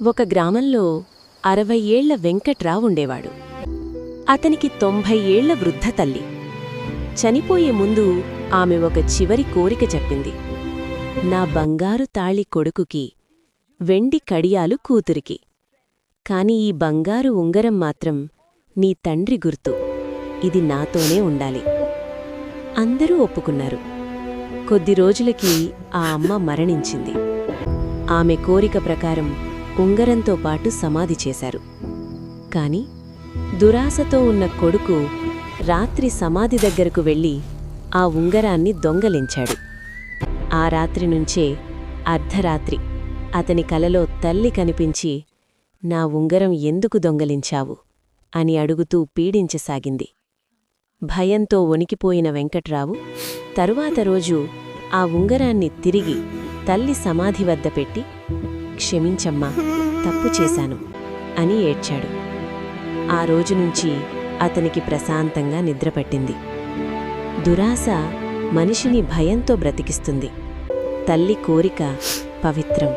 ఒక గ్రామంలో 60 ఏళ్ల వెంకట్రావు ఉండేవాడు. అతనికి 90 ఏళ్ల వృద్ధ తల్లి. చనిపోయే ముందు ఆమె ఒక చివరి కోరిక చెప్పింది. నా బంగారు తాళి కొడుకుకి, వెండి కడియాలు కూతురికి. కాని ఈ బంగారు ఉంగరం మాత్రం నీ తండ్రి గుర్తు. ఇది నాతోనే ఉండాలి. అందరూ ఒప్పుకున్నారు. కొద్ది రోజులకి ఆ అమ్మ మరణించింది. ఆమె కోరిక ప్రకారం ఉంగరంతో పాటు సమాధి చేశారు. కాని దురాశతో ఉన్న కొడుకు రాత్రి సమాధి దగ్గరకు వెళ్ళి ఆ ఉంగరాన్ని దొంగలించాడు. ఆ రాత్రి నుంచే అర్ధరాత్రి అతని కలలో తల్లి కనిపించి, నా ఉంగరం ఎందుకు దొంగలించావు అని అడుగుతూ పీడించసాగింది. భయంతో వణికిపోయిన వెంకట్రావు తరువాత రోజు ఆ ఉంగరాన్ని తిరిగి తల్లి సమాధి వద్ద పెట్టి, క్షమించమ్మా, తప్పు చేశాను అని ఏడ్చాడు. ఆ రోజునుంచి అతనికి ప్రశాంతంగా నిద్రపట్టింది. దురాశ మనిషిని భయంతో బ్రతికిస్తుంది. తల్లి కోరిక పవిత్రం.